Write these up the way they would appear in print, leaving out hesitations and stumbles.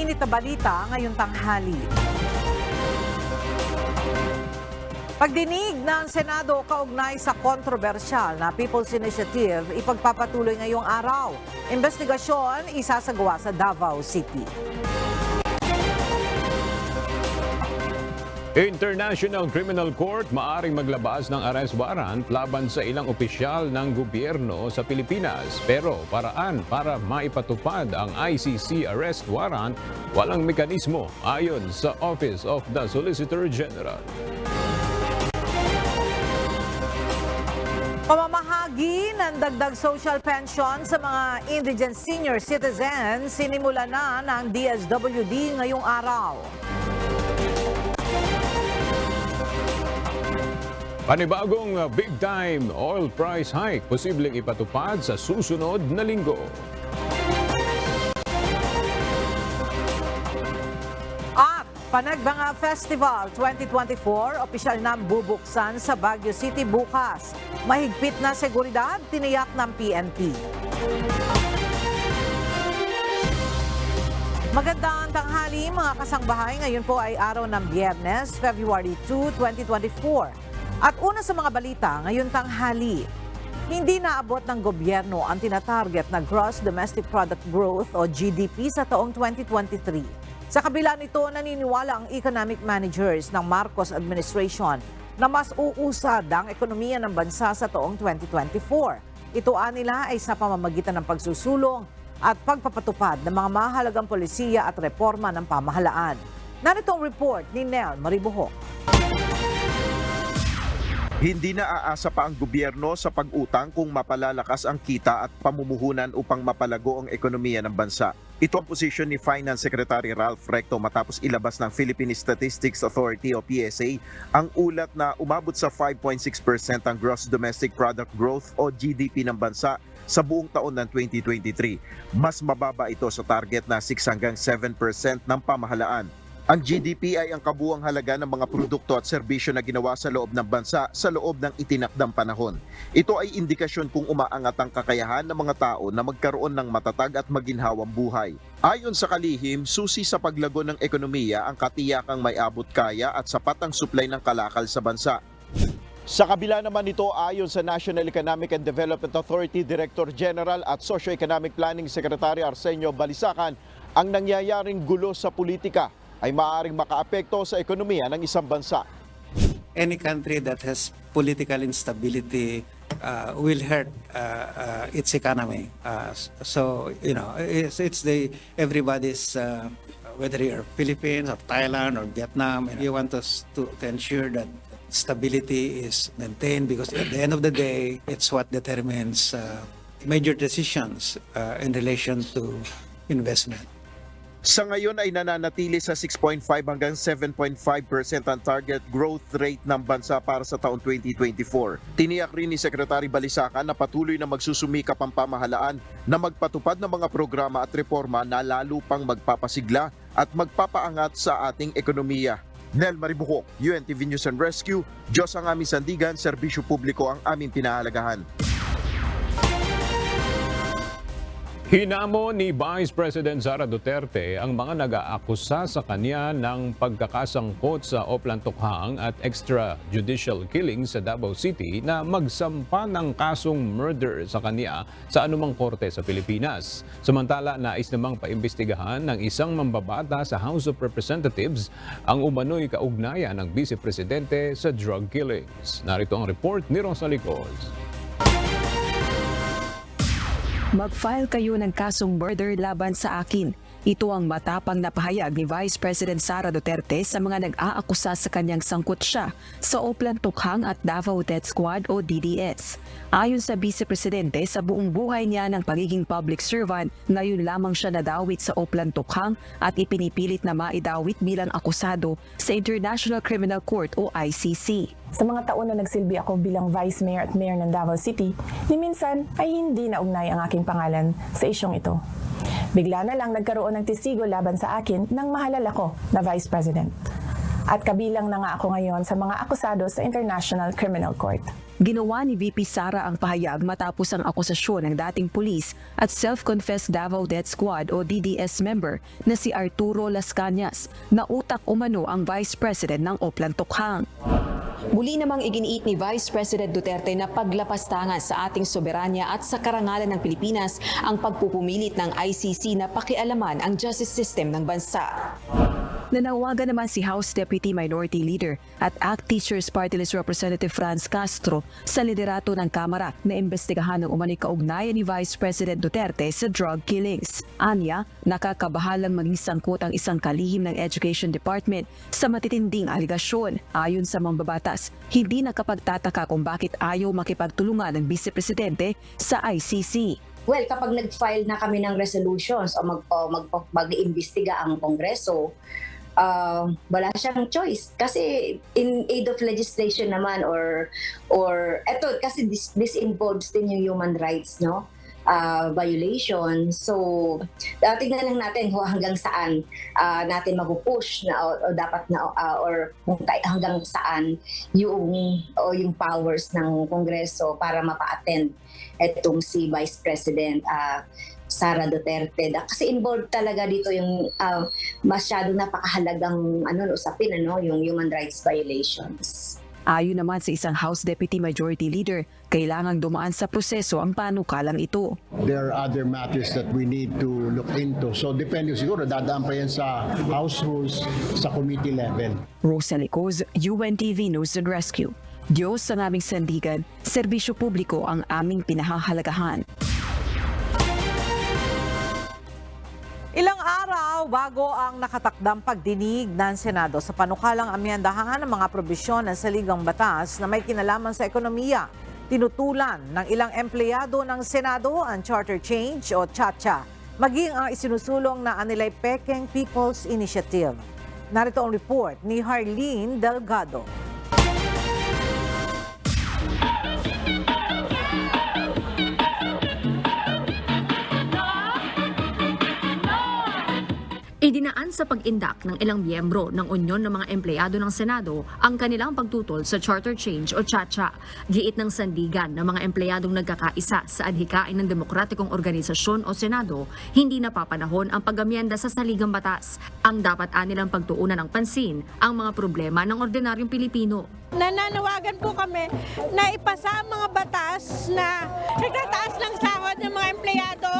mainit na balita ngayong tanghali. Pagdinig ng Senado kaugnay sa kontrobersyal na People's Initiative, ipagpapatuloy ngayong araw. Investigasyon isasagawa sa Davao City. International Criminal Court maaring maglabas ng arrest warrant laban sa ilang opisyal ng gobyerno sa Pilipinas. Pero paraan para maipatupad ang ICC arrest warrant, walang mekanismo ayon sa Office of the Solicitor General. Pamamahagi ng dagdag social pension sa mga indigent senior citizens sinimula na ng DSWD ngayong araw. Panibagong big-time oil price hike posibleng ipatupad sa susunod na linggo. At Panagbanga Festival 2024, opisyal na bubuksan sa Baguio City bukas. Mahigpit na seguridad, tiniyak ng PNP. Magandang tanghali mga kasangbahay. Ngayon po ay araw ng Biyernes, February 2, 2024. At una sa mga balita, ngayon tanghali, hindi naabot ng gobyerno ang tinatarget na Gross Domestic Product Growth o GDP sa taong 2023. Sa kabila nito, naniniwala ang economic managers ng Marcos administration na mas uusad ang ekonomiya ng bansa sa taong 2024. Ito nila ay sa pamamagitan ng pagsusulong at pagpapatupad ng mga mahalagang polisiya at reforma ng pamahalaan. Narito ang report ni Nel Maribuhok. Hindi na aasa pa ang gobyerno sa pag-utang kung mapalalakas ang kita at pamumuhunan upang mapalago ang ekonomiya ng bansa. Ito ang posisyon ni Finance Secretary Ralph Recto matapos ilabas ng Philippine Statistics Authority o PSA ang ulat na umabot sa 5.6% ang Gross Domestic Product Growth o GDP ng bansa sa buong taon ng 2023. Mas mababa ito sa target na 6 hanggang 7% ng pamahalaan. Ang GDP ay ang kabuuang halaga ng mga produkto at serbisyo na ginawa sa loob ng bansa sa loob ng itinakdang panahon. Ito ay indikasyon kung umaangat ang kakayahan ng mga tao na magkaroon ng matatag at maginhawang buhay. Ayon sa kalihim, susi sa paglago ng ekonomiya ang katiyakang may abot kaya at sapat ang supply ng kalakal sa bansa. Sa kabila naman nito, ayon sa National Economic and Development Authority Director General at Socio-Economic Planning Secretary Arsenio Balisacan, ang nangyayaring gulo sa politika ay maaaring makaapekto sa ekonomiya ng isang bansa. Any country that has political instability will hurt its economy. So you know, it's the everybody's whether you're Philippines or Thailand or Vietnam, you want us to ensure that stability is maintained because at the end of the day, it's what determines major decisions in relation to investment. Sa ngayon ay nananatili sa 6.5 hanggang 7.5% ang target growth rate ng bansa para sa taong 2024. Tiniyak rin ni Secretary Balisacan na patuloy na magsusumikap ang pamahalaan na magpatupad ng mga programa at reforma na lalo pang magpapasigla at magpapaangat sa ating ekonomiya. Nel Maribuhok, UNTV News and Rescue, Diyos ang aming sandigan, serbisyo publiko ang aming pinahalagahan. Hinamo ni Vice President Sara Duterte ang mga nag-aakusa sa kanya ng pagkakasangkot sa Oplan-Tukhang at extrajudicial killing sa Davao City na magsampa ng kasong murder sa kanya sa anumang korte sa Pilipinas. Samantala, nais namang paimbestigahan ng isang mambabata sa House of Representatives ang umano'y kaugnayan ng Vice Presidente sa drug killings. Narito ang report ni Rosalie Coz. Mag-file kayo ng kasong murder laban sa akin. Ito ang matapang na pahayag ni Vice President Sara Duterte sa mga nag-aakusa sa kanyang sangkot siya sa Oplan-Tukhang at Davao Death Squad o DDS. Ayon sa Vice Presidente, sa buong buhay niya ng pagiging public servant, ngayon lamang siya nadawit sa Oplan-Tukhang at ipinipilit na maidawit bilang akusado sa International Criminal Court o ICC. Sa mga taon na nagsilbi ako bilang Vice Mayor at Mayor ng Davao City, ni minsan ay hindi naugnay ang aking pangalan sa isyong ito. Bigla na lang nagkaroon ng testigo laban sa akin nang mahalal ako na Vice President. At kabilang na nga ako ngayon sa mga akusado sa International Criminal Court. Ginawa ni VP Sara ang pahayag matapos ang akusasyon ng dating pulis at self-confessed Davao Death Squad o DDS member na si Arturo Las Cañas na utak umano ang Vice President ng Oplan Tokhang. Muli namang iginiit ni Vice President Duterte na paglapastangan sa ating soberanya at sa karangalan ng Pilipinas ang pagpupumilit ng ICC na pakialaman ang justice system ng bansa. Nanawagan naman si House Deputy Minority Leader at ACT Teachers Party List Representative Franz Castro sa liderato ng Kamara na imbestigahan ng umano'y kaugnayan ni Vice President Duterte sa drug killings. Anya, nakakabahalang maging sangkot ang isang kalihim ng Education Department sa matitinding aligasyon. Ayon sa mambabatas, hindi nakapagtataka kung bakit ayaw makipagtulungan ng Vice Presidente sa ICC. Well, kapag nag-file na kami ng resolutions o mag-imbestiga ang Kongreso, wala siyang choice kasi in aid of legislation naman or eto kasi this involves din yung human rights, no, violation. So tingnan lang natin kung hanggang saan natin mapupush na o dapat na or hanggang saan yung powers ng Kongreso para mapa-attend etong si Vice President Sara Duterte. Kasi involved talaga dito yung masyado napakahalagang usapin, yung human rights violations. Ayon naman sa isang House Deputy Majority Leader, kailangang dumaan sa proseso ang panukalang ito. There are other matters that we need to look into. So depende siguro, dadaan pa yan sa House rules, sa committee level. Rosalie Coz, UNTV News and Rescue. Diyos ang aming sandigan, serbisyo publiko ang aming pinahahalagahan. Ilang araw bago ang nakatakdang pagdinig ng Senado sa panukalang amyendahan ng mga probisyon ng saligang batas na may kinalaman sa ekonomiya, tinutulan ng ilang empleyado ng Senado ang charter change o CHA-CHA, maging ang isinusulong na Anilay Pekeng People's Initiative. Narito ang report ni Harleen Delgado. Idinaan sa pag-indak ng ilang miyembro ng Unyon ng mga Empleyado ng Senado ang kanilang pagtutol sa Charter Change o CHA-CHA. Giit ng sandigan ng mga empleyadong nagkakaisa sa adhikain ng demokratikong organisasyon o Senado, hindi napapanahon ang pag-amyenda sa saligang batas. Ang dapat nilang pagtuunan ng pansin ang mga problema ng ordinaryong Pilipino. Nananawagan po kami na ipasa ang mga batas na nagtataas ng sahod ng mga empleyado,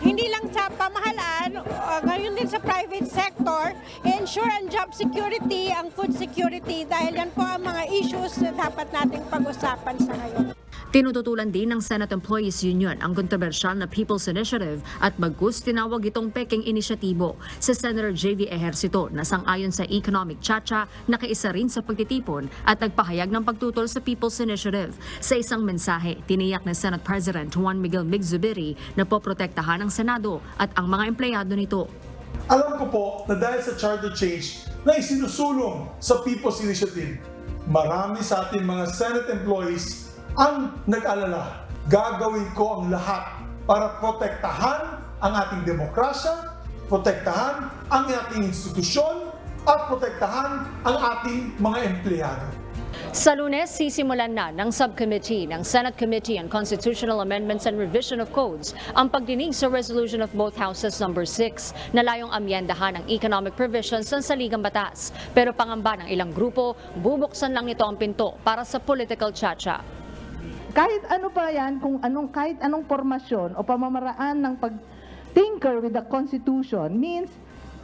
hindi lang sa pamahalaan, ngayon din sa private sector, ensure ang job security, ang food security, dahil yan po ang mga issues na dapat nating pag-usapan sa ngayon. Tinututulan din ng Senate Employees Union ang kontrobersyal na People's Initiative at bagus tinawag itong Pekeng Inisyatibo sa Senator J.V. Ejercito na sang-ayon sa Economic CHA-CHA na kaisa rin sa pagtitipon at nagpahayag ng pagtutol sa People's Initiative. Sa isang mensahe, tiniyak ng Senate President Juan Miguel Mig-Zubiri na poprotektahan ng Senado at ang mga empleyado nito. Alam ko po na dahil sa charter change na isinusulong sa People's Initiative, marami sa ating mga Senate employees ang nag-alala. Gagawin ko ang lahat para protektahan ang ating demokrasya, protektahan ang ating institusyon, at protektahan ang ating mga empleyado. Sa Lunes, sisimulan na ng subcommittee ng Senate Committee on Constitutional Amendments and Revision of Codes ang pagdinig sa resolution of both houses number 6 na layong amyendahan ang economic provisions ng saligang batas. Pero pangamba ng ilang grupo, bubuksan lang nito ang pinto para sa political CHA-CHA. Kahit ano pa yan, kahit anong formasyon o pamamaraan ng pag-tinker with the Constitution means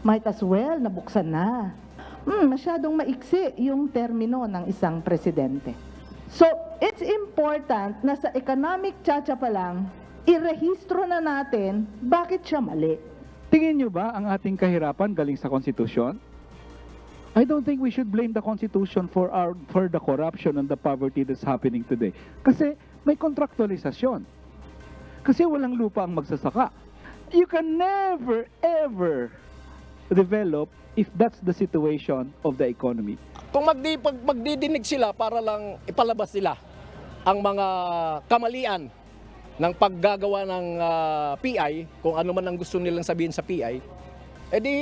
might as well nabuksan na. Masyadong maiksi yung termino ng isang presidente. So, it's important na sa economic CHA-CHA pa lang, irehistro na natin bakit siya mali. Tingin nyo ba ang ating kahirapan galing sa Constitution? I don't think we should blame the Constitution for the corruption and the poverty that's happening today. Kasi may kontraktualisasyon. Kasi walang lupa ang magsasaka. You can never, ever develop if that's the situation of the economy. Kung magdidinig sila para lang ipalabas nila ang mga kamalian ng paggagawa ng PI, kung ano man ang gusto nilang sabihin sa PI, edi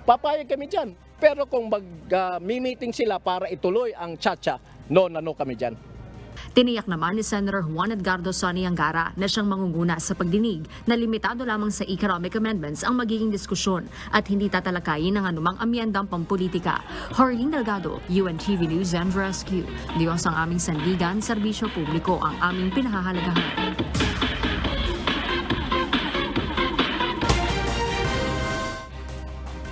papayag kami dyan. Pero kung mag-meeting sila para ituloy ang chacha, no na no kami dyan. Tiniyak naman ni Senator Juan Edgardo Sonny Angara na siyang mangunguna sa pagdinig na limitado lamang sa economic amendments ang magiging diskusyon at hindi tatalakayin ng anumang amyendang pampolitika. Harleen Delgado, UNTV News and Rescue. Diyos ang aming sandigan, serbisyo publiko ang aming pinahahalagahan.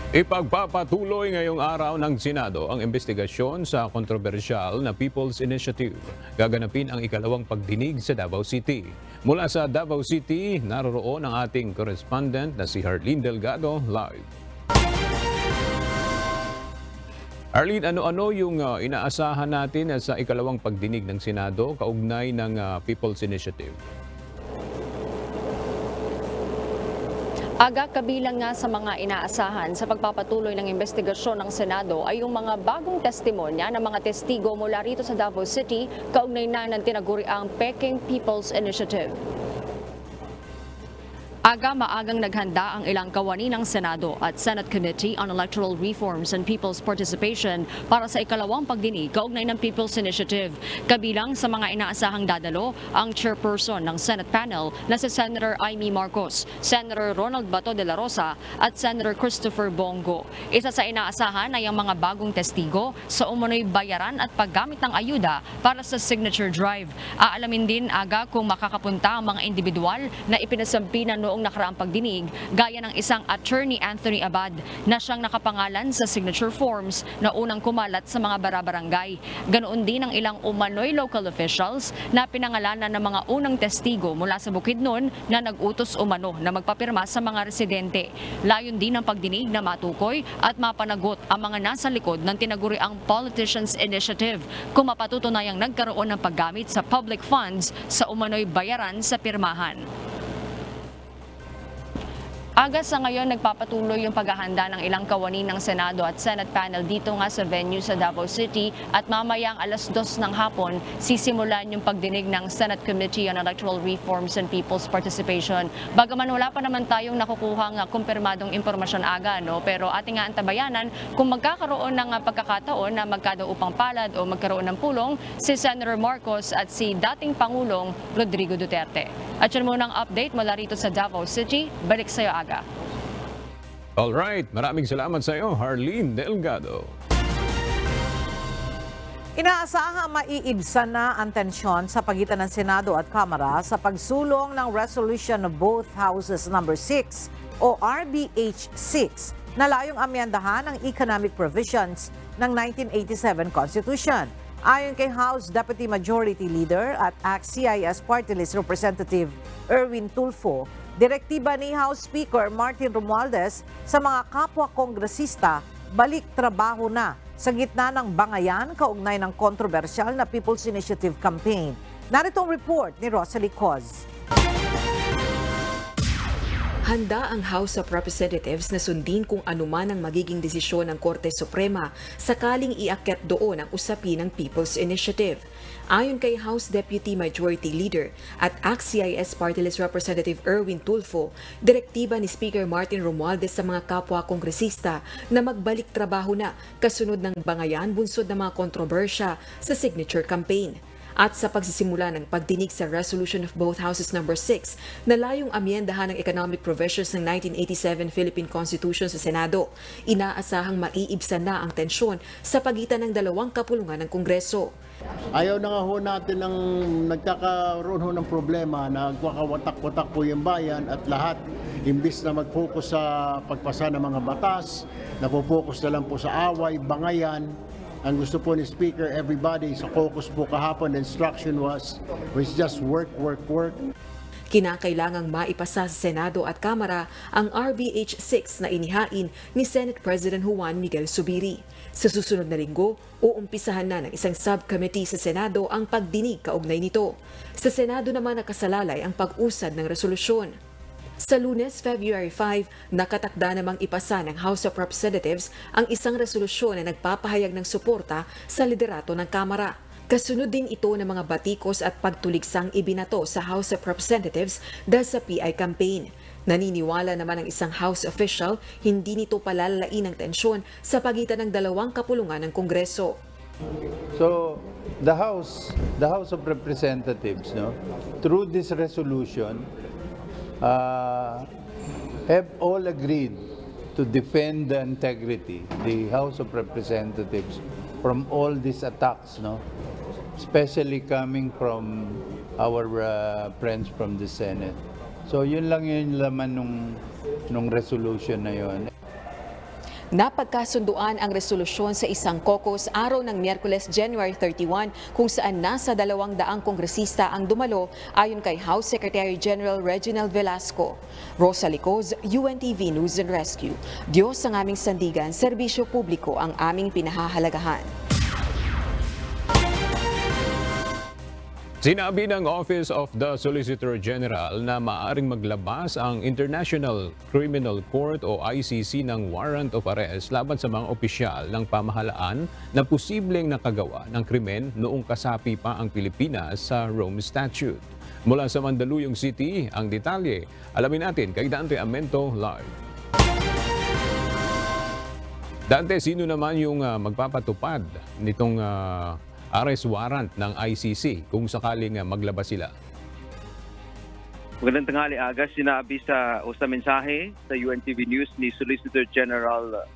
Ipagpapatuloy ngayong araw ng Senado ang investigasyon sa kontrobersyal na People's Initiative. Gaganapin ang ikalawang pagdinig sa Davao City. Mula sa Davao City, naroroon ang ating correspondent na si Harleen Delgado live. Harleen, ano-ano yung inaasahan natin sa ikalawang pagdinig ng Senado kaugnay ng People's Initiative? Aga, kabilang nga sa mga inaasahan sa pagpapatuloy ng investigasyon ng Senado ay yung mga bagong testimonya ng mga testigo mula rito sa Davao City kaugnay na ng tinaguriang Peking People's Initiative. Aga maagang naghanda ang ilang kawani ng Senado at Senate Committee on Electoral Reforms and People's Participation para sa ikalawang pagdinig kaugnay ng People's Initiative. Kabilang sa mga inaasahang dadalo ang chairperson ng Senate panel na si Senator Amy Marcos, Senator Ronald Bato de la Rosa at Senator Christopher Bongo. Isa sa inaasahan ay ang mga bagong testigo sa umano'y bayaran at paggamit ng ayuda para sa signature drive. Aalamin din aga kung makakapunta ang mga individual na ipinasampi na noong nakaraang pagdinig, gaya ng isang attorney Anthony Abad na siyang nakapangalan sa signature forms na unang kumalat sa mga barabarangay. Ganoon din ang ilang umano'y local officials na pinangalanan ng mga unang testigo mula sa Bukidnon na nag-utos umano na magpapirma sa mga residente. Layon din ang pagdinig na matukoy at mapanagot ang mga nasa likod ng tinaguriang Politicians Initiative kung mapatutunayang nagkaroon ng paggamit sa public funds sa umano'y bayaran sa pirmahan. Aga sa ngayon, nagpapatuloy yung paghahanda ng ilang kawani ng Senado at Senate panel dito nga sa venue sa Davao City at mamayang 2:00 ng hapon, sisimulan yung pagdinig ng Senate Committee on Electoral Reforms and People's Participation. Bagaman wala pa naman tayong nakukuhang kumpirmadong impormasyon aga, no? Pero ating nga antabayanan kung magkakaroon ng pagkakataon na magkadaupang palad o magkaroon ng pulong si Senator Marcos at si dating Pangulong Rodrigo Duterte. At yun muna ang update mula rito sa Davao City. Balik sa'yo, Aga. Alright, maraming salamat sa iyo, Harleen Delgado. Inaasahang maiibsan na ang tensyon sa pagitan ng Senado at Kamara sa pagsulong ng Resolution of both Houses No. 6 o RBH 6 na layong amyendahan ang economic provisions ng 1987 Constitution. Ayon kay House Deputy Majority Leader at ACT-CIS Party List Representative Erwin Tulfo, direktiba ni House Speaker Martin Romualdez sa mga kapwa kongresista, balik trabaho na sa gitna ng bangayan kaugnay ng kontrobersyal na People's Initiative campaign. Narito ang report ni Rosalie Coz. Handa ang House of Representatives na sundin kung anuman ang magiging desisyon ng Korte Suprema sakaling iakyat doon ang usapin ng People's Initiative. Ayon kay House Deputy Majority Leader at ACT-CIS Party List Representative Erwin Tulfo, direktiba ni Speaker Martin Romualdez sa mga kapwa kongresista na magbalik trabaho na kasunod ng bangayan bunsod ng mga kontrobersya sa signature campaign. At sa pagsisimula ng pagdinig sa Resolution of both Houses No. 6 na layong amyendahan ng economic provisions ng 1987 Philippine Constitution sa Senado, inaasahang maiibsan na ang tensyon sa pagitan ng dalawang kapulungan ng Kongreso. Ayaw na nga ho natin ng nagkakaroon ho ng problema na nagkakawatak-watak po yung bayan at lahat, imbis na mag-focus sa pagpasa ng mga batas, napo-focus na lang po sa away, bangayan. Ang gusto po ni Speaker, everybody sa caucus po kahapon, the instruction was just work, work, work. Kinakailangang maipasa sa Senado at Kamara ang RBH 6 na inihain ni Senate President Juan Miguel Zubiri. Sa susunod na linggo, uumpisahan na ng isang subcommittee sa Senado ang pagdinig kaugnay nito. Sa Senado naman nakasalalay ang pag-usad ng resolusyon. Sa Lunes, February 5, nakatakda namang ipasa ng House of Representatives ang isang resolusyon na nagpapahayag ng suporta sa liderato ng Kamara. Kasunod din ito ng mga batikos at pagtuligsang ibinato sa House of Representatives dahil sa PI campaign. Naniniwala naman ang isang House official, hindi nito palalain ang tensyon sa pagitan ng dalawang kapulungan ng Kongreso. So the House of Representatives, through this resolution, have all agreed to defend the integrity, the House of Representatives, from all these attacks, especially coming from our friends from the Senate. So yun lang yung laman nung resolution na yun. Napagkasunduan ang resolusyon sa isang caucus araw ng Miyerkules, January 31, kung saan nasa 200 kongresista ang dumalo ayon kay House Secretary General Reginald Velasco. Rosa Licoz, UNTV News and Rescue. Diyos ang aming sandigan, serbisyo publiko ang aming pinahahalagahan. Sinabi ng Office of the Solicitor General na maaaring maglabas ang International Criminal Court o ICC ng warrant of arrest laban sa mga opisyal ng pamahalaan na posibleng nakagawa ng krimen noong kasapi pa ang Pilipinas sa Rome Statute. Mula sa Mandaluyong City, ang detalye, alamin natin kay Dante Amento live. Dante, sino naman yung magpapatupad nitong arrest warrant ng ICC kung sakaling maglabas sila? Magandang tanghali, Aga. Sinabi sa mensahe sa UNTV News ni Solicitor General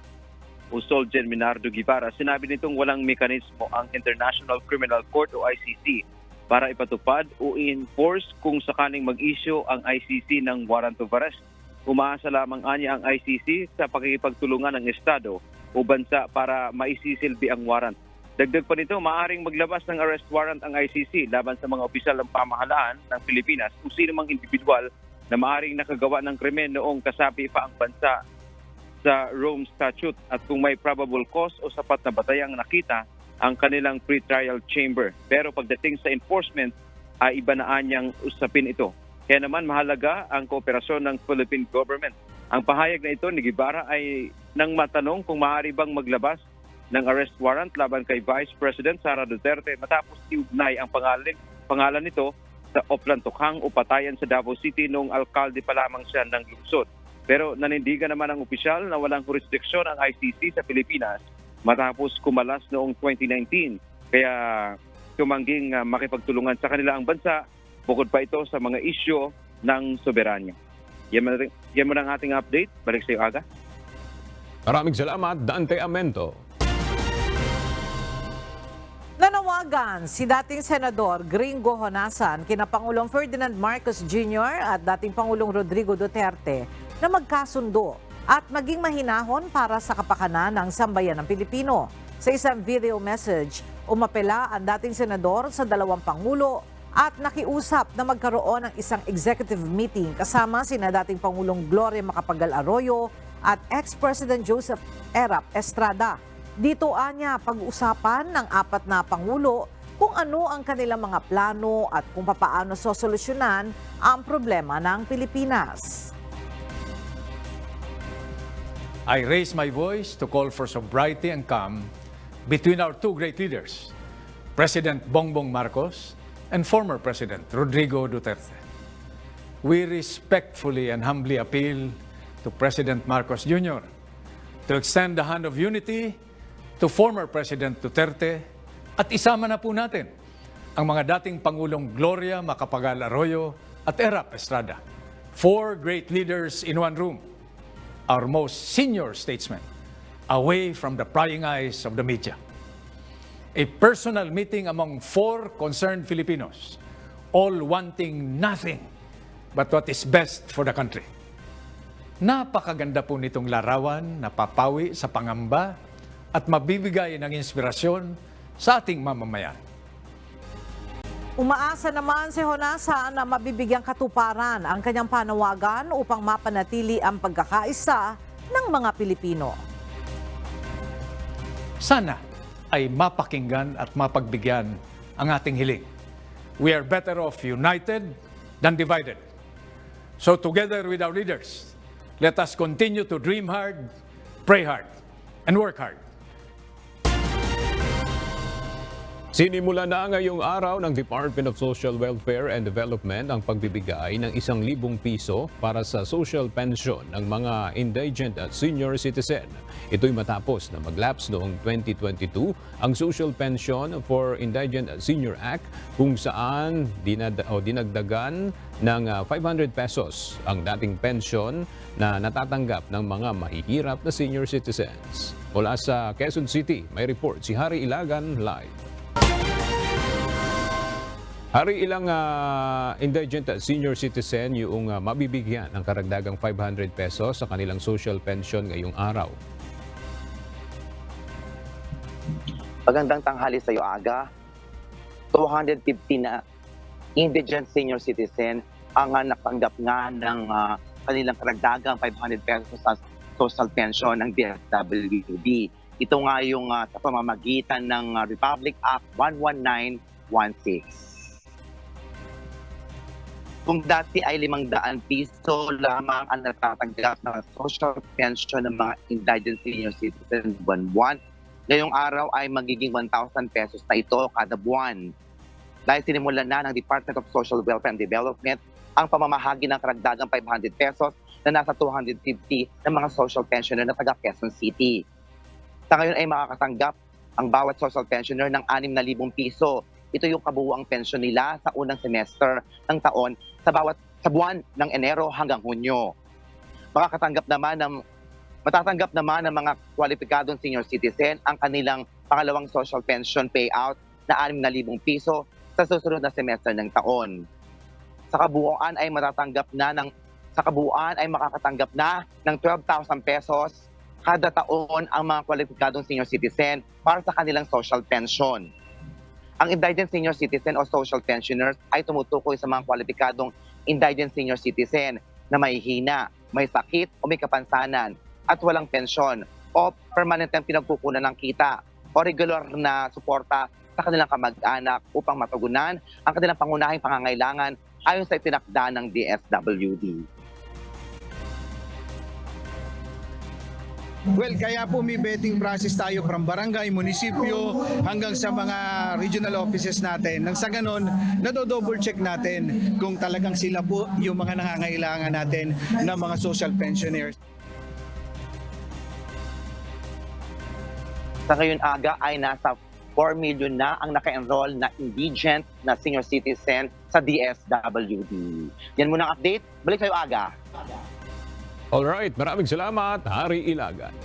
Usolgen Minardo Guevara, sinabi nitong walang mekanismo ang International Criminal Court o ICC para ipatupad o i-enforce kung sakaling mag-issue ang ICC ng warrant of arrest. Umaasa lamang anya ang ICC sa pakikipagtulungan ng Estado o bansa para maisisilbi ang warrant. Dagdag pa nito, maaaring maglabas ng arrest warrant ang ICC laban sa mga opisyal ng pamahalaan ng Pilipinas kung sino mang individual na maaaring nakagawa ng krimen noong kasapi pa ang bansa sa Rome Statute at kung may probable cause o sapat na batayang nakita ang kanilang pre-trial chamber. Pero pagdating sa enforcement, ay iba na anyang usapin ito. Kaya naman mahalaga ang kooperasyon ng Philippine government. Ang pahayag na ito ni Guevara ay nang matanong kung maaari bang maglabas ng arrest warrant laban kay Vice President Sara Duterte matapos iugnay ang pangalan nito sa Oplantokhang o Patayan sa Davao City noong alkalde pa lamang siya ng lungsod. Pero nanindigan naman ang opisyal na walang jurisdiksyon ang ICC sa Pilipinas matapos kumalas noong 2019. Kaya tumangging makipagtulungan sa kanila ang bansa, bukod pa ito sa mga isyu ng soberanya. Yan mo ang ating update. Balik sa iyo, Aga. Maraming salamat, Dante Amento. Nanawagan si dating Senador Gringo Honasan kina Pangulong Ferdinand Marcos Jr. at dating Pangulong Rodrigo Duterte na magkasundo at maging mahinahon para sa kapakanan ng sambayan ng Pilipino. Sa isang video message, umapela ang dating senador sa dalawang pangulo at nakiusap na magkaroon ng isang executive meeting kasama sina dating Pangulong Gloria Macapagal Arroyo at ex-President Joseph Erap Estrada. Dito anya pag-uusapan ng apat na pangulo kung ano ang kanilang mga plano at kung papaano sosolusyonan ang problema ng Pilipinas. I raise my voice to call for sobriety and calm between our two great leaders, President Bongbong Marcos and former President Rodrigo Duterte. We respectfully and humbly appeal to President Marcos Jr. to extend the hand of unity to former President Duterte at isama na po natin ang mga dating Pangulong Gloria Macapagal Arroyo at Erap Estrada. Four great leaders in one room, our most senior statesmen, away from the prying eyes of the media. A personal meeting among four concerned Filipinos, all wanting nothing but what is best for the country. Napakaganda po nitong larawan na papawi sa pangamba at mabibigay ng inspirasyon sa ating mamamayan. Umaasa naman si Honasan na mabibigyang katuparan ang kanyang panawagan upang mapanatili ang pagkakaisa ng mga Pilipino. Sana ay mapakinggan at mapagbigyan ang ating hiling. We are better off united than divided. So together with our leaders, let us continue to dream hard, pray hard, and work hard. Sinimula na ngayong araw ng Department of Social Welfare and Development ang pagbibigay ng 1,000 piso para sa social pension ng mga indigent at senior citizen. Ito'y matapos na mag-lapse noong 2022 ang Social Pension for Indigent at Senior Act kung saan dinagdagan ng 500 pesos ang dating pension na natatanggap ng mga mahihirap na senior citizens. Mula sa Quezon City, may report si Harry Ilagan live. Hari, ilang indigent at senior citizen yung mabibigyan ng karagdagang 500 pesos sa kanilang social pension ngayong araw. Magandang tanghali sa iyo, Aga. 250 na indigent senior citizen ang natanggap nga ng kanilang karagdagang 500 pesos sa social pension ng DSWD. Ito nga yung sa pamamagitan ng Republic Act 11916. Kung dati ay 500 piso lamang ang natatanggap ng social pension ng mga indigent senior citizens buwan-buwan, ngayong araw ay magiging 1,000 pesos na ito kada buwan. Dahil sinimulan na ng Department of Social Welfare and Development ang pamamahagi ng karagdagang 500 pesos na nasa 250 ng mga social pensioner na taga Quezon City. Sa ngayon ay makakatanggap ang bawat social pensioner ng 6,000 piso. Ito yung kabuuang pensyon nila sa unang semester ng taon sa buwan ng Enero hanggang Hunyo. Matatanggap naman ng mga kwalipikadong senior citizen ang kanilang pangalawang social pension payout na 6,000 piso sa susunod na semester ng taon. Sa kabuuan ay makakatanggap na ng 12,000 pesos kada taon ang mga kwalipikadong senior citizen para sa kanilang social pension. Ang indigent senior citizen o social pensioners ay tumutukoy sa mga kwalipikadong indigent senior citizen na may hina, may sakit o may kapansanan at walang pensyon o permanent ang pinagkukunan ng kita o regular na suporta sa kanilang kamag-anak upang matugunan ang kanilang pangunahing pangangailangan ayon sa itinakda ng DSWD. Well, kaya po may vetting process tayo from barangay, munisipyo, hanggang sa mga regional offices natin. Nang sa ganon, double check natin kung talagang sila po yung mga nangangailangan natin ng mga social pensioners. Sa ngayon, Aga, ay nasa 4 million na ang naka-enroll na indigent na senior citizen sa DSWD. Yan muna ang update. Balik kayo, Aga. Alright, maraming salamat, Hari Ilagan.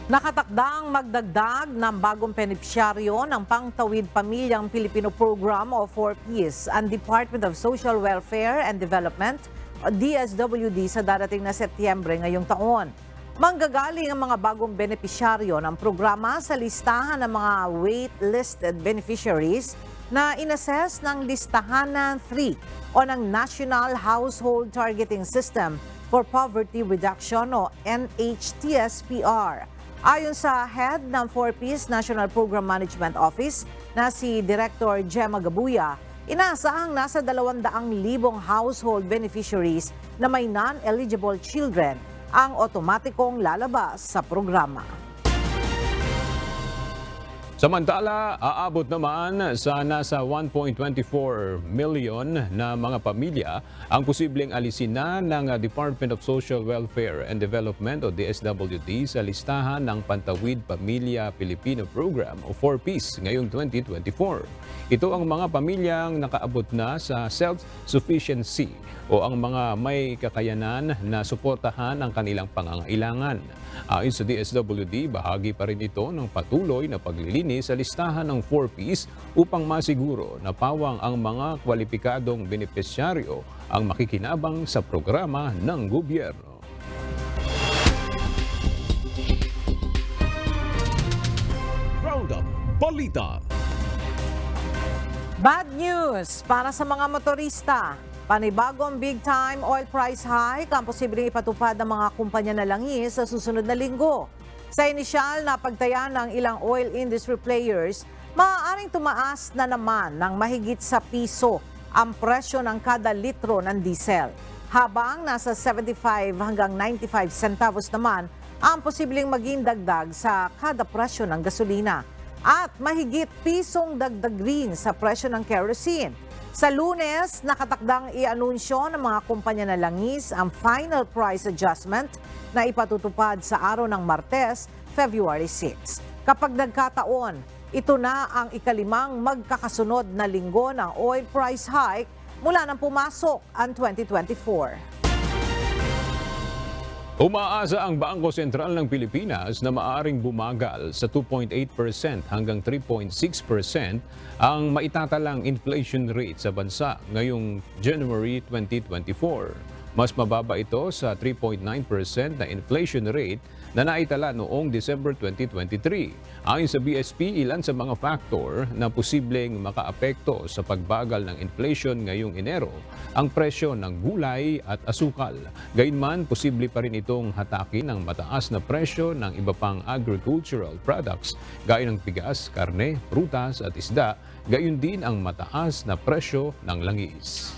Nakatakdang magdagdag ng bagong benepisyaryo ng Pangtawid Pamilyang Pilipino Program o 4Ps ang Department of Social Welfare and Development o DSWD sa darating na Setyembre ngayong taon. Manggagaling ang mga bagong benepisyaryo ng programa sa listahan ng mga wait-listed beneficiaries na inassess ng listahanan 3 o ng National Household Targeting System for Poverty Reduction o NHTSPR. Ayon sa head ng 4Ps National Program Management Office na si Director Gemma Gabuya, inaasahang nasa 200,000 household beneficiaries na may non-eligible children ang otomatikong lalabas sa programa. Samantala, aabot naman sa nasa 1.24 million na mga pamilya ang posibleng alisin na ng Department of Social Welfare and Development o DSWD sa listahan ng Pantawid Pamilya Pilipino Program o 4Ps ngayong 2024. Ito ang mga pamilyang nakaabot na sa self-sufficiency o ang mga may kakayanan na suportahan ang kanilang pangangailangan. Ayon sa DSWD, bahagi pa rin ito ng patuloy na paglilinis sa listahan ng 4Ps upang masiguro na pawang ang mga kwalipikadong benepisyaryo ang makikinabang sa programa ng gobyerno. Roundup Balita. Bad news para sa mga motorista. Panibagong big-time oil price hike ang posibleng ipatupad ng mga kumpanya na langis sa susunod na linggo. Sa inisyal na pagtaya ng ilang oil industry players, maaaring tumaas na naman ng mahigit sa piso ang presyo ng kada litro ng diesel. Habang nasa 75 hanggang 95 centavos naman ang posibleng maging dagdag sa kada presyo ng gasolina. at mahigit pisong dagdag rin sa presyo ng kerosene. Sa Lunes, nakatakdang i-anunsyo ng mga kumpanya ng langis ang final price adjustment na ipatutupad sa araw ng Martes, February 6. Kapag nagkataon, ito na ang ikalimang magkakasunod na linggo ng oil price hike mula nang pumasok ang 2024. Umaasa ang Bangko Sentral ng Pilipinas na maaring bumagal sa 2.8% hanggang 3.6% ang maitatalang inflation rate sa bansa ngayong January 2024. Mas mababa ito sa 3.9% na inflation rate na naitala noong December 2023. Ayon sa BSP, ilan sa mga faktor na posibleng makaapekto sa pagbagal ng inflation ngayong Enero ang presyo ng gulay at asukal. Gayunman, posible pa rin itong hatakin ng mataas na presyo ng iba pang agricultural products gaya ng bigas, karne, prutas at isda, gayon din ang mataas na presyo ng langis.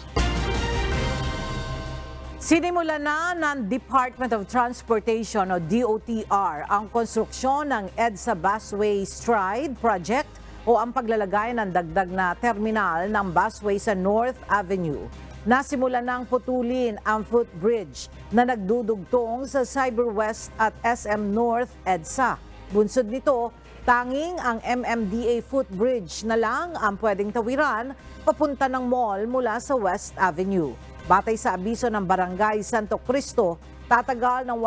Sinimulan na ng Department of Transportation o DOTR ang konstruksyon ng EDSA Busway Stride Project o ang paglalagay ng dagdag na terminal ng busway sa North Avenue. Nasimulan ng putulin ang footbridge na nagdudugtong sa Cyber West at SM North EDSA. Bunsod nito, tanging ang MMDA footbridge na lang ang pwedeng tawiran papunta ng mall mula sa West Avenue. Batay sa abiso ng Barangay Santo Cristo, tatagal ng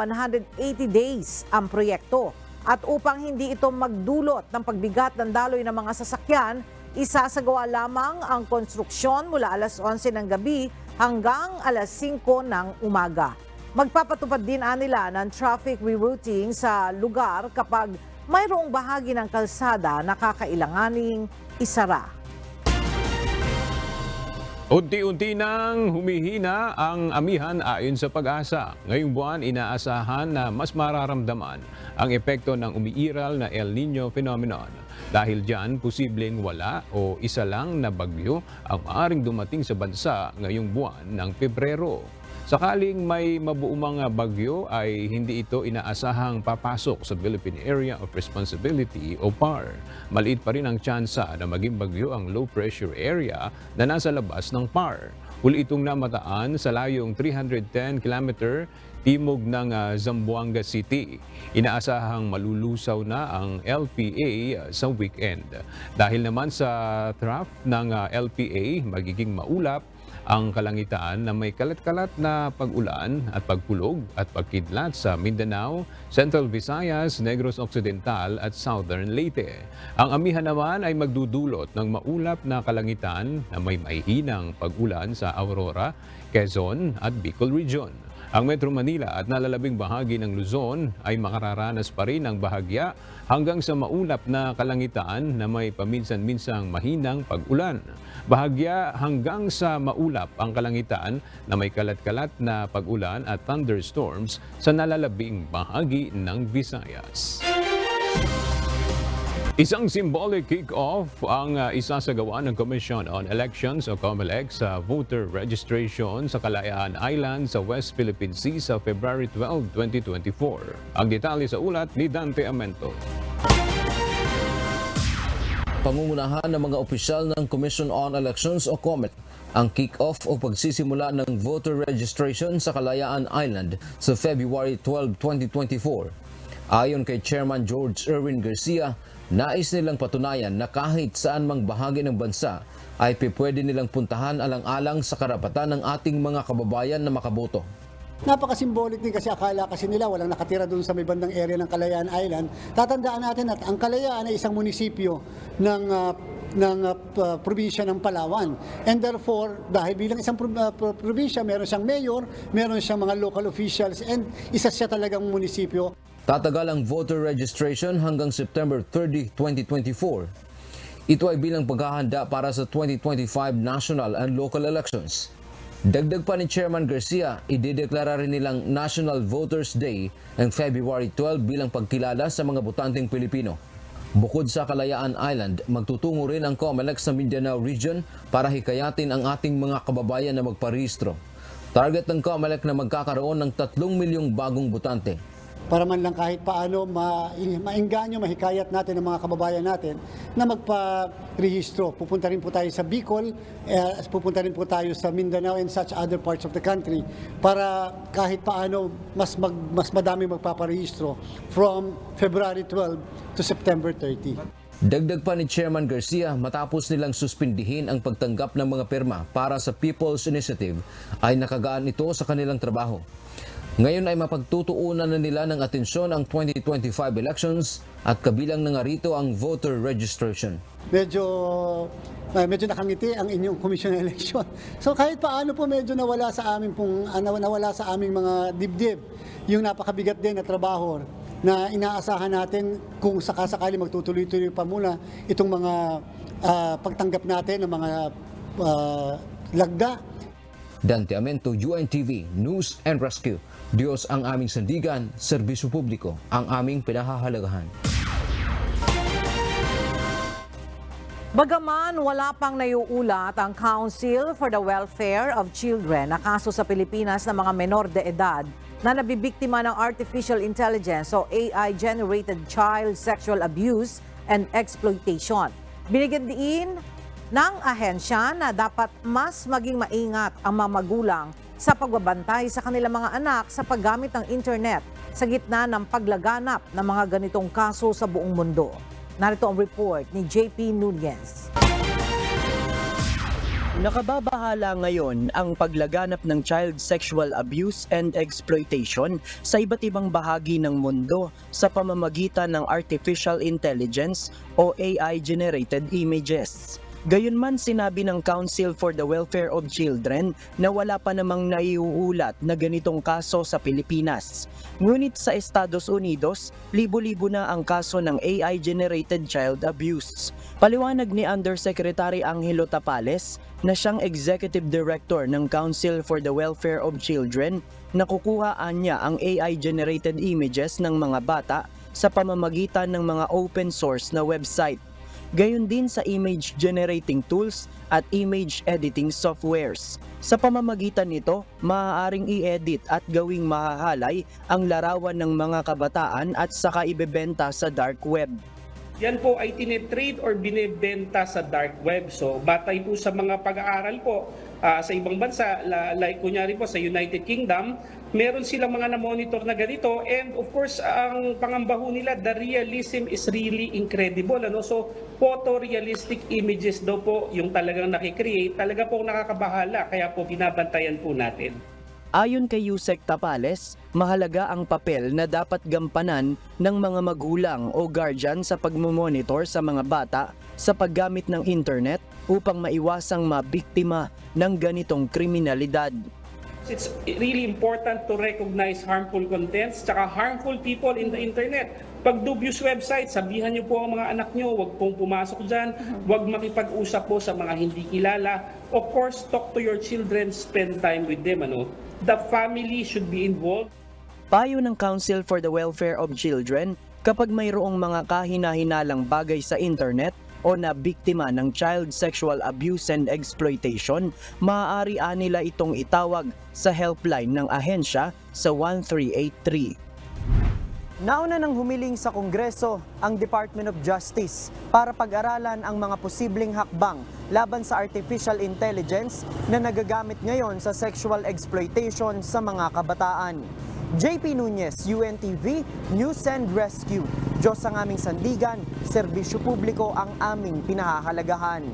180 days ang proyekto. At upang hindi ito magdulot ng pagbigat ng daloy ng mga sasakyan, isasagawa lamang ang konstruksyon mula alas 11 ng gabi hanggang alas 5 ng umaga. Magpapatupad din nila ng traffic rerouting sa lugar kapag mayroong bahagi ng kalsada na kakailanganing isara. Unti-unti nang humihina ang amihan ayon sa Pag-asa. Ngayong buwan, inaasahan na mas mararamdaman ang epekto ng umiiral na El Nino phenomenon. Dahil dyan, posibleng wala o isa lang na bagyo ang maaaring dumating sa bansa ngayong buwan ng Pebrero. Sakaling may mabuong mga bagyo ay hindi ito inaasahang papasok sa Philippine Area of Responsibility o PAR. Maliit pa rin ang tsansa na maging bagyo ang low pressure area na nasa labas ng PAR. Huli itong namataan sa layong 310 km timog ng Zamboanga City. Inaasahang malulusaw na ang LPA sa weekend. Dahil naman sa trough ng LPA, magiging maulap ang kalangitan na may kalat-kalat na pag-ulan at pagkulog at pagkidlat sa Mindanao, Central Visayas, Negros Occidental at Southern Leyte. Ang amihan naman ay magdudulot ng maulap na kalangitan na may mahihinang pag-ulan sa Aurora, Quezon at Bicol Region. Ang Metro Manila at nalalabing bahagi ng Luzon ay makararanas pa rin ng bahagya hanggang sa maulap na kalangitan na may paminsan-minsang mahinang pag-ulan. Bahagya hanggang sa maulap ang kalangitan na may kalat-kalat na pag-ulan at thunderstorms sa nalalabing bahagi ng Visayas. Isang symbolic kick-off ang isasagawa ng Commission on Elections o COMELEC sa voter registration sa Kalayaan Island sa West Philippine Sea sa February 12, 2024. Ang detalye sa ulat ni Dante Amento. Pangungunahan ng mga opisyal ng Commission on Elections o COMELEC ang kick-off o pagsisimula ng voter registration sa Kalayaan Island sa February 12, 2024. Ayon kay Chairman George Erwin Garcia, nais nilang patunayan na kahit saan mang bahagi ng bansa ay pwede nilang puntahan alang-alang sa karapatan ng ating mga kababayan na makaboto. Napaka-symbolic din kasi akala kasi nila walang nakatira doon sa may bandang area ng Kalayaan Island. Tatandaan natin at ang Kalayaan ay isang munisipyo ng probinsya ng Palawan. And therefore, dahil bilang isang probinsya, meron siyang mayor, meron siyang mga local officials, and isa siya talagang munisipyo. Tatagal ang voter registration hanggang September 30, 2024. Ito ay bilang paghahanda para sa 2025 national and local elections. Dagdag pa ni Chairman Garcia, idedeklara rin nilang National Voters Day ang February 12 bilang pagkilala sa mga botanteng Pilipino. Bukod sa Kalayaan Island, magtutungo rin ang COMELEC sa Mindanao Region para hikayatin ang ating mga kababayan na magparehistro. Target ng COMELEC na magkakaroon ng 3 milyong bagong botante. para man lang kahit paano maengganyo, mahikayat natin ang mga kababayan natin na magpa-rehistro. Pupunta rin po tayo sa Bicol, pupunta rin po tayo sa Mindanao and such other parts of the country para kahit paano mas madami magpaparehistro from February 12 to September 30. Dagdag pa ni Chairman Garcia, matapos nilang suspindihin ang pagtanggap ng mga pirma para sa People's Initiative, ay nakagaan ito sa kanilang trabaho. Ngayon ay mapagtutuunan na nila ng atensyon ang 2025 elections at kabilang na nga rito ang voter registration. Medyo nakangiti ang inyong Commission on Election. So kahit paano po medyo nawala sa aming mga dibdib yung napakabigat din na trabaho na inaasahan natin kung sakasakali magtutuloy-tuloy pa muna itong mga pagtanggap natin ng mga lagda. Dante Amento, UNTV, News and Rescue. Diyos ang aming sandigan, serbisyo publiko ang aming pinahahalagahan. Bagaman wala pang naiuulat ang Council for the Welfare of Children na kaso sa Pilipinas ng mga menor de edad na nabibiktima ng artificial intelligence o AI-generated child sexual abuse and exploitation. Binigyan din ng ahensya na dapat mas maging maingat ang mga magulang sa pagbabantay sa kanilang mga anak sa paggamit ng internet sa gitna ng paglaganap ng mga ganitong kaso sa buong mundo. Narito ang report ni JP Nunez. Nakababahala ngayon ang paglaganap ng child sexual abuse and exploitation sa iba't ibang bahagi ng mundo sa pamamagitan ng artificial intelligence o AI-generated images. Gayunman sinabi ng Council for the Welfare of Children na wala pa namang naiuulat na ganitong kaso sa Pilipinas. Ngunit sa Estados Unidos, libo-libo na ang kaso ng AI-generated child abuse. Paliwanag ni Undersecretary Angelo Tapales na siyang Executive Director ng Council for the Welfare of Children na kukuhaan niya ang AI-generated images ng mga bata sa pamamagitan ng mga open source na website. Gayon din sa image generating tools at image editing softwares. Sa pamamagitan nito, maaaring i-edit at gawing mahahalay ang larawan ng mga kabataan at saka ibebenta sa dark web. Yan po ay tinetrade or binebenta sa dark web. So batay po sa mga pag-aaral po sa ibang bansa, like kunyari po sa United Kingdom, meron silang mga na-monitor na ganito, and of course ang pangambaho nila, the realism is really incredible. So photorealistic images daw po yung talagang nakikreate, talaga po nakakabahala, kaya po binabantayan po natin. Ayon kay Yusek Tapales, mahalaga ang papel na dapat gampanan ng mga magulang o guardian sa pagmomonitor sa mga bata sa paggamit ng internet upang maiwasang mabiktima ng ganitong kriminalidad. It's really important to recognize harmful contents tsaka harmful people in the internet. Pag dubious website, sabihan niyo po ang mga anak niyo, huwag pong pumasok dyan, huwag makipag-usap po sa mga hindi kilala. Of course, talk to your children, spend time with them. The family should be involved. Payo ng Council for the Welfare of Children, kapag mayroong mga kahina-hinalang bagay sa internet o na biktima ng child sexual abuse and exploitation, maaari nila itong itawag sa helpline ng ahensya sa 1383. Nauna nang humiling sa Kongreso ang Department of Justice para pag-aralan ang mga posibleng hakbang laban sa artificial intelligence na nagagamit ngayon sa sexual exploitation sa mga kabataan. JP Nunez, UNTV, News and Rescue. Diyos ang aming sandigan, serbisyo publiko ang aming pinahahalagahan.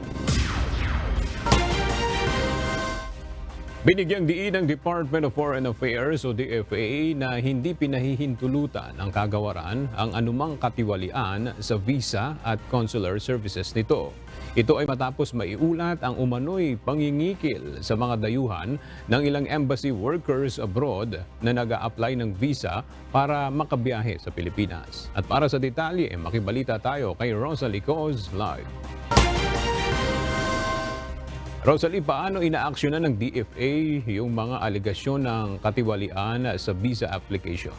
Binigyang diin ng Department of Foreign Affairs o DFA na hindi pinahihintulutan ng kagawaran ang anumang katiwalian sa visa at consular services nito. Ito ay matapos maiulat ang umano'y pangingikil sa mga dayuhan ng ilang embassy workers abroad na nag-a-apply ng visa para makabiyahe sa Pilipinas. At para sa detalye, makibalita tayo kay Rosalie Coz live. Rosalie, paano inaaksyonan ng DFA yung mga alegasyon ng katiwalian sa visa application?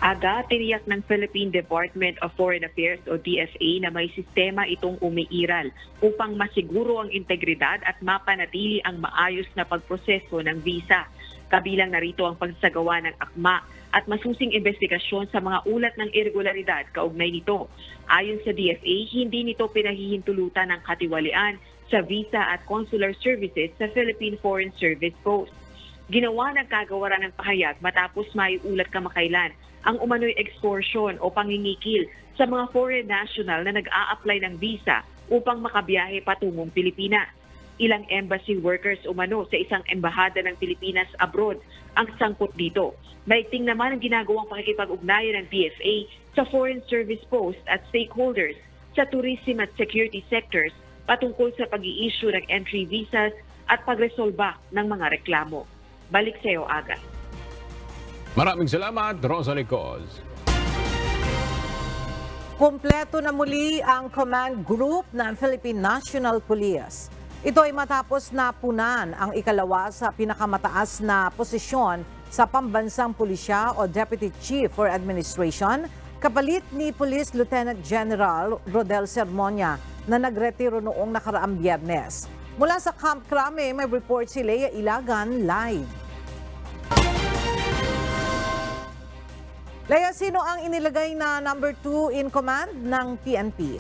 Aga, tiniyak ng Philippine Department of Foreign Affairs o DFA na may sistema itong umiiral upang masiguro ang integridad at mapanatili ang maayos na pagproseso ng visa. Kabilang narito ang pagsagawa ng akma at masusing investigasyon sa mga ulat ng irregularidad kaugnay nito. Ayon sa DFA, hindi nito pinahihintulutan ng katiwalian sa visa at consular services sa Philippine Foreign Service Post. Ginawa ng kagawaran ng pahayag matapos maiulat kamakailan ang umano'y extortion o pangingikil sa mga foreign national na nag-a-apply ng visa upang makabiyahe patungong Pilipinas. Ilang embassy workers umano sa isang embahada ng Pilipinas abroad ang sangkot dito. Maigting naman ang ginagawang pakikipag-ugnayan ng DFA sa Foreign Service Post at stakeholders sa tourism at security sectors patungkol sa pag-i-issue ng entry visas at pagresolba ng mga reklamo. Balik sa iyo, Aga. Maraming salamat, Rosalie Coz. Kumpleto na muli ang command group ng Philippine National Police. Ito ay matapos na punan ang ikalawa sa pinakamataas na posisyon sa pambansang pulisya o Deputy Chief for Administration, kapalit ni Police Lieutenant General Rodel Sermonia na nagretiro noong nakaraang Biyernes. Mula sa Camp Crame, may report si Leia Ilagan live. Leia, sino ang inilagay na number 2 in command ng PNP?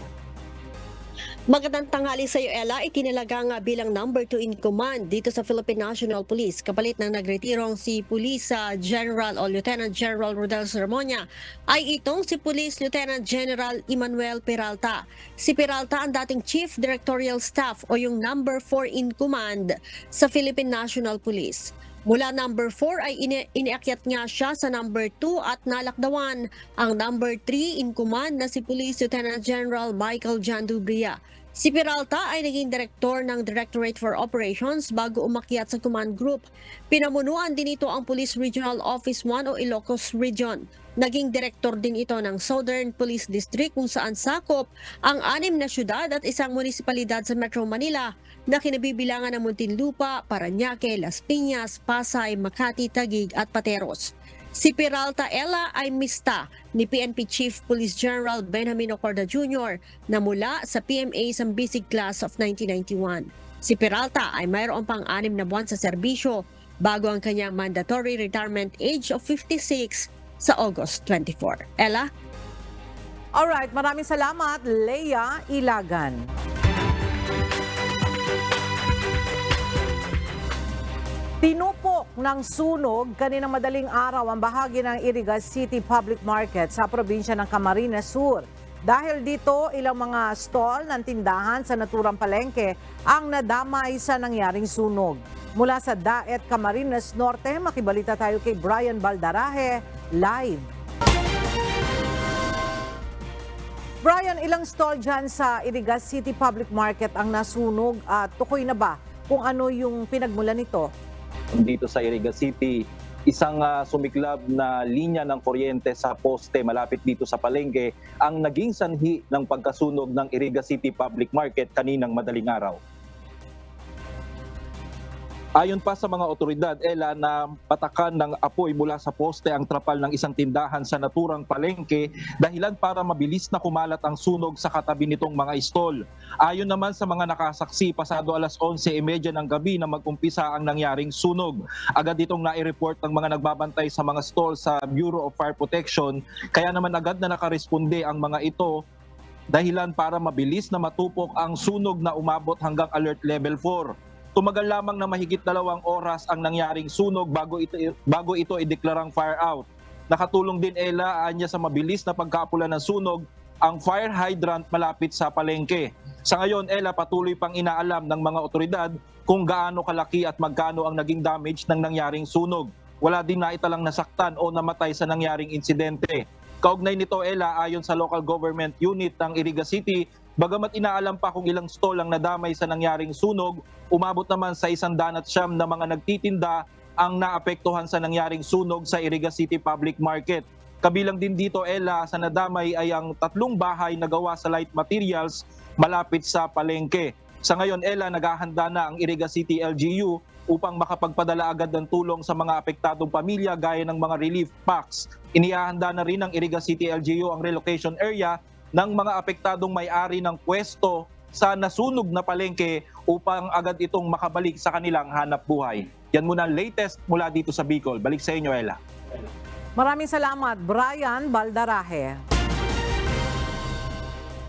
Magandang tanghali sa iyo, Ella. Itinalaga nga bilang number 2 in command dito sa Philippine National Police kapalit ng nagretirong si Police General o Lieutenant General Rodel Sermonia ay itong si Police Lieutenant General Emmanuel Peralta. Si Peralta ang dating Chief Directorial Staff o yung number 4 in command sa Philippine National Police. Mula number 4 ay iniakyat nga siya sa number 2 at nalakdawan ang number 3 in command na si Police Lieutenant General Michael Jan Dubria. Si Peralta ay naging direktor ng Directorate for Operations bago umakyat sa command group. Pinamunuan din ito ang Police Regional Office 1 o Ilocos Region. Naging direktor din ito ng Southern Police District kung saan sakop ang 6 na syudad at isang munisipalidad sa Metro Manila na kinabibilangan ng Muntinlupa, Parañaque, Las Piñas, Pasay, Makati, Taguig at Pateros. Si Peralta Ella ay mista ni PNP Chief Police General Benjamin Ocorda Jr. na mula sa PMA Sambisig Class of 1991. Si Peralta ay mayroon pang 6 na buwan sa serbisyo bago ang kanyang mandatory retirement age of 56 sa August 24. Ella? Alright, maraming salamat, Leia Ilagan. Tinupok ng sunog kaninang madaling araw ang bahagi ng Iriga City Public Market sa probinsya ng Camarines Sur. Dahil dito, ilang mga stall ng tindahan sa naturang palengke ang nadamay sa nangyaring sunog. Mula sa Daet, Camarines Norte, makibalita tayo kay Brian Baldaraje, live. Brian, ilang stall dyan sa Iriga City Public Market ang nasunog at tukoy na ba kung ano yung pinagmulan nito? Dito sa Iriga City, isang sumiklab na linya ng kuryente sa poste malapit dito sa palengke ang naging sanhi ng pagkasunog ng Iriga City Public Market kaninang madaling araw. Ayon pa sa mga otoridad, Ella, na patakan ng apoy mula sa poste ang trapal ng isang tindahan sa naturang palengke dahilan para mabilis na kumalat ang sunog sa katabi nitong mga stall. Ayon naman sa mga nakasaksi, pasado alas 11:30 ng gabi na mag-umpisa ang nangyaring sunog. Agad itong nai-report ng mga nagbabantay sa mga stall sa Bureau of Fire Protection, kaya naman agad na nakaresponde ang mga ito dahilan para mabilis na matupok ang sunog na umabot hanggang alert level 4. Tumagal lamang na mahigit 2 oras ang nangyaring sunog bago ito ideklarang fire out. Nakatulong din, Ella, anya sa mabilis na pagkaapulan ng sunog ang fire hydrant malapit sa palengke. Sa ngayon, Ella, patuloy pang inaalam ng mga otoridad kung gaano kalaki at magkano ang naging damage ng nangyaring sunog. Wala din naitalang nasaktan o namatay sa nangyaring insidente. Kaugnay nito, Ella, ayon sa local government unit ng Iriga City, bagamat inaalam pa kung ilang stall ang nadamay sa nangyaring sunog, umabot naman sa 109 na mga nagtitinda ang naapektuhan sa nangyaring sunog sa Iriga City Public Market. Kabilang din dito, Ella, sa nadamay ay ang 3 bahay na gawa sa light materials malapit sa palengke. Sa ngayon, Ella, naghahanda na ang Iriga City LGU upang makapagpadala agad ng tulong sa mga apektadong pamilya gaya ng mga relief packs. Inihahanda na rin ng Iriga City LGU ang relocation area ng mga apektadong may-ari ng pwesto sa nasunog na palengke upang agad itong makabalik sa kanilang hanap buhay. Yan muna ang latest mula dito sa Bicol. Balik sa inyo, Ella. Maraming salamat, Brian Baldarahe.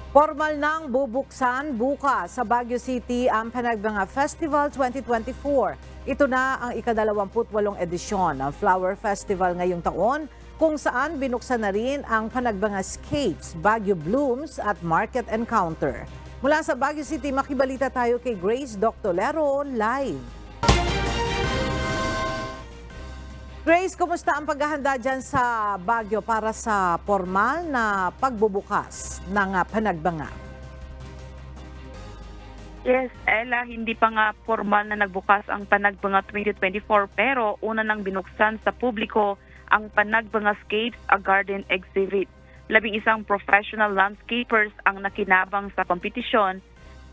Formal nang bubuksan bukas sa Baguio City ang Panagbanga Festival 2024. Ito na ang ika-28 edisyon ng Flower Festival ngayong taon, kung saan binuksan na rin ang Panagbanga Scapes, Baguio Blooms at Market Encounter. Mula sa Baguio City, makibalita tayo kay Grace Doctolero live. Grace, kumusta ang paghahanda dyan sa Baguio para sa formal na pagbubukas ng Panagbanga? Yes, Ella, hindi pa nga formal na nagbukas ang Panagbanga 2024 pero una nang binuksan sa publiko ang Panagbanga Scapes, a garden exhibit. 11 professional landscapers ang nakinabang sa kompetisyon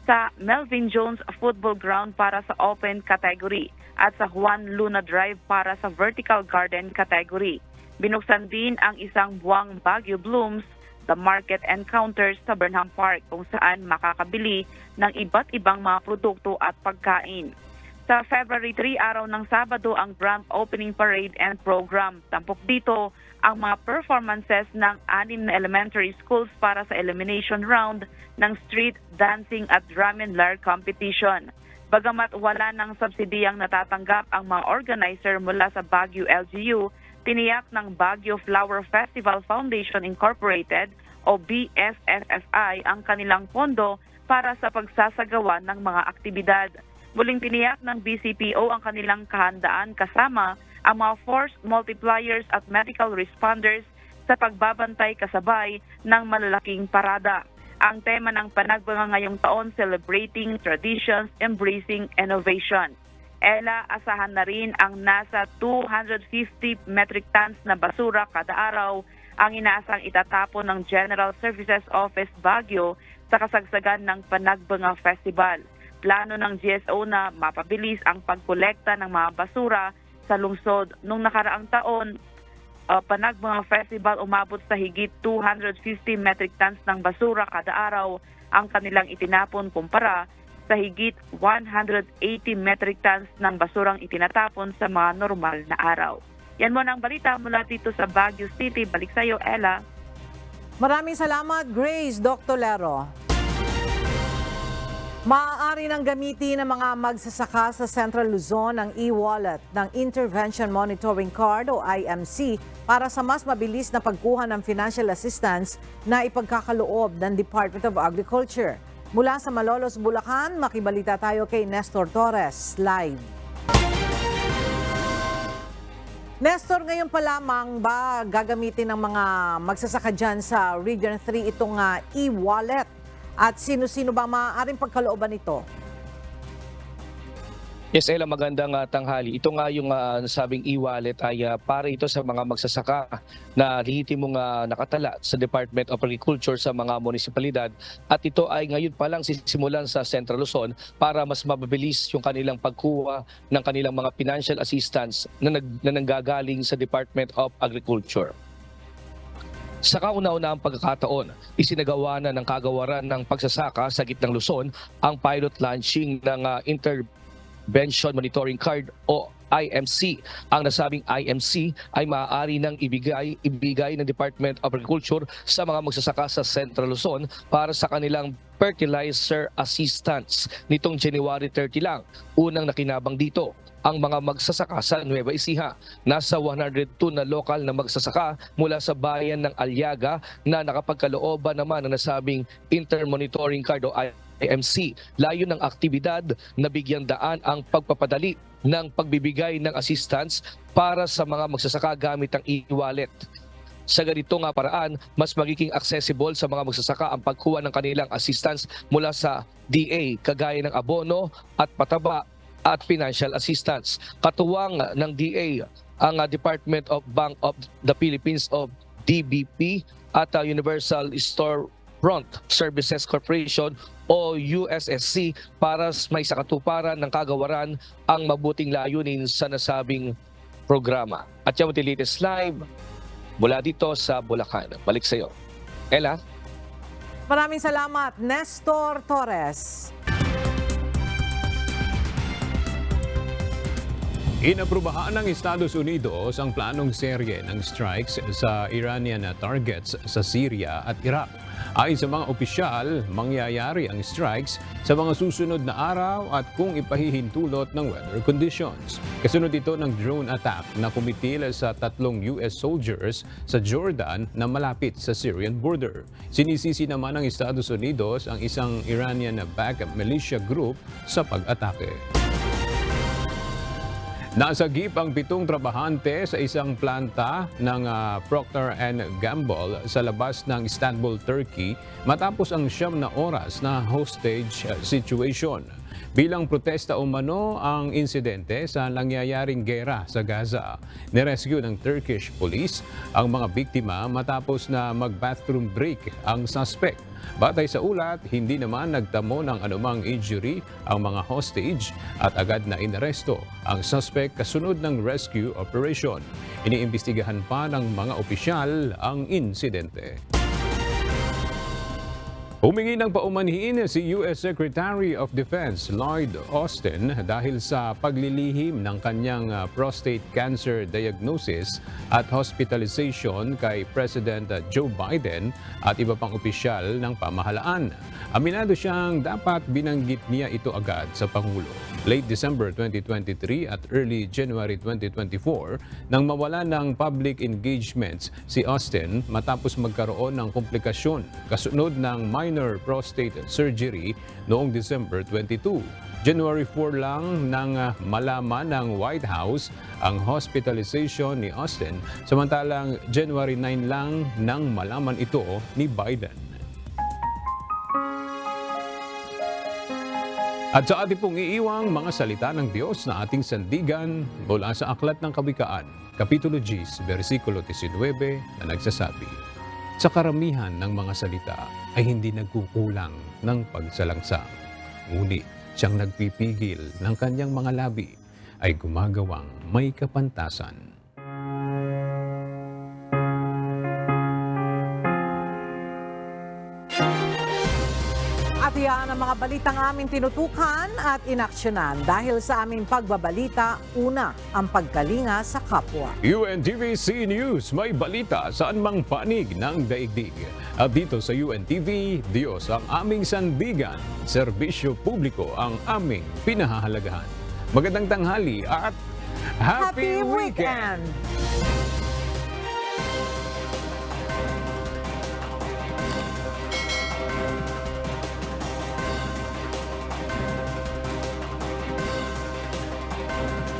sa Melvin Jones Football Ground para sa open category at sa Juan Luna Drive para sa vertical garden category. Binuksan din ang isang buwang Baguio Blooms, the Market Encounters sa Burnham Park kung saan makakabili ng iba't ibang mga produkto at pagkain. Sa February 3, araw ng Sabado, ang grand opening parade and program. Tampok dito ang mga performances ng 6 na elementary schools para sa elimination round ng street dancing at drum and lyre competition. Bagamat wala ng subsidiyang natatanggap ang mga organizer mula sa Baguio LGU, tiniyak ng Baguio Flower Festival Foundation Incorporated o BFFFI ang kanilang pondo para sa pagsasagawa ng mga aktibidad. Muling tiniyak ng BCPO ang kanilang kahandaan kasama ang mga force multipliers at medical responders sa pagbabantay kasabay ng malalaking parada. Ang tema ng Panagbanga ngayong taon, Celebrating Traditions, Embracing Innovation. Ella, asahan na rin ang nasa 250 metric tons na basura kada araw ang inaasang itatapon ng General Services Office Baguio sa kasagsagan ng Panagbanga Festival. Plano ng GSO na mapabilis ang pagkolekta ng mga basura sa lungsod. Nung nakaraang taon, Panagbanga Festival umabot sa higit 250 metric tons ng basura kada araw ang kanilang itinapon kumpara sa higit 180 metric tons ng basurang itinatapon sa mga normal na araw. Yan muna ang balita mula dito sa Baguio City. Balik sa iyo, Ella. Maraming salamat, Grace Doctolero. Maaari nang gamitin ng mga magsasaka sa Central Luzon ang e-wallet ng Intervention Monitoring Card o IMC para sa mas mabilis na pagkuha ng financial assistance na ipagkakaloob ng Department of Agriculture. Mula sa Malolos, Bulacan, makibalita tayo kay Nestor Torres live. Nestor, ngayon pa lamang ba gagamitin ng mga magsasaka dyan sa Region 3 itong e-wallet? At sino-sino ba maaaring pagkalooban nito? Yes, Ella, magandang tanghali. Ito nga yung nasabing e-wallet ay para ito sa mga magsasaka na lehitimong nakatala sa Department of Agriculture sa mga munisipalidad. At ito ay ngayon pa lang sisimulan sa Central Luzon para mas mabilis yung kanilang pagkuha ng kanilang mga financial assistance na nanggagaling sa Department of Agriculture. Sa kauna-unahang pagkakataon, isinagawa na ng kagawaran ng pagsasaka sa gitnang Luzon ang pilot launching ng Intervention Monitoring Card o IMC. Ang nasabing IMC ay maaari nang ibigay ng Department of Agriculture sa mga magsasaka sa Central Luzon para sa kanilang fertilizer assistance. Nitong January 30 lang, unang nakinabang dito ang mga magsasaka sa Nueva Ecija. Nasa 102 na lokal na magsasaka mula sa bayan ng Aliaga na nakapagkalooban naman ng nasabing Intermonitoring Card o IMC. Layo ng aktibidad na bigyang daan ang pagpapadali ng pagbibigay ng assistance para sa mga magsasaka gamit ang e-wallet. Sa ganitong paraan, mas magiging accessible sa mga magsasaka ang pagkuha ng kanilang assistance mula sa DA, kagaya ng abono at pataba at financial assistance. Katuwang ng DA ang Department of Bank of the Philippines of DBP at Universal Storefront Services Corporation o USSC para may sakatuparan ng kagawaran ang mabuting layunin sa nasabing programa. At yung latest live mula dito sa Bulacan. Balik sa iyo, Ella. Maraming salamat, Nestor Torres. Inaprubahan ng Estados Unidos ang planong serye ng strikes sa Iranian targets sa Syria at Iraq. Ayon sa mga opisyal, mangyayari ang strikes sa mga susunod na araw at kung ipahihintulot ng weather conditions. Kasunod ito ng drone attack na kumitil sa 3 US soldiers sa Jordan na malapit sa Syrian border. Sinisisi naman ng Estados Unidos ang isang Iranian-backed militia group sa pag-atake. Nasagip ang 7 trabahante sa isang planta ng Procter & Gamble sa labas ng Istanbul, Turkey matapos ang 9 na oras na hostage situation. Bilang protesta umano ang insidente sa nangyayaring gera sa Gaza. Nirescue ng Turkish police ang mga biktima matapos na mag-bathroom break ang suspect. Batay sa ulat, hindi naman nagtamo ng anumang injury ang mga hostage at agad na inaresto ang suspect kasunod ng rescue operation. Iniimbestigahan pa ng mga opisyal ang insidente. Humingi ng paumanhin si U.S. Secretary of Defense Lloyd Austin dahil sa paglilihim ng kanyang prostate cancer diagnosis at hospitalization kay President Joe Biden at iba pang opisyal ng pamahalaan. Aminado siyang dapat binanggit niya ito agad sa Pangulo. Late December 2023 at early January 2024 nang mawala ng public engagements si Austin matapos magkaroon ng komplikasyon kasunod ng minor prostate surgery noong December 22. January 4 lang nang malaman ng White House ang hospitalization ni Austin, samantalang January 9 lang nang malaman ito ni Biden. At sa ating pong iiwang mga salita ng Diyos na ating sandigan mula sa Aklat ng Kawikaan, Kapitulo 10, versikulo 19 na nagsasabi, sa karamihan ng mga salita ay hindi nagkukulang ng pagsalangsang, ngunit siyang nagpipigil ng kanyang mga labi ay gumagawang may kapantasan. At yan ang mga balitang aming tinutukan at inaksyonan dahil sa aming pagbabalita, una, ang pagkalinga sa kapwa. UNTV-C News, may balita saan mang panig ng daigdig. At dito sa UNTV, Diyos ang aming sandigan, serbisyo publiko ang aming pinahahalagahan. Magandang tanghali at Happy Weekend!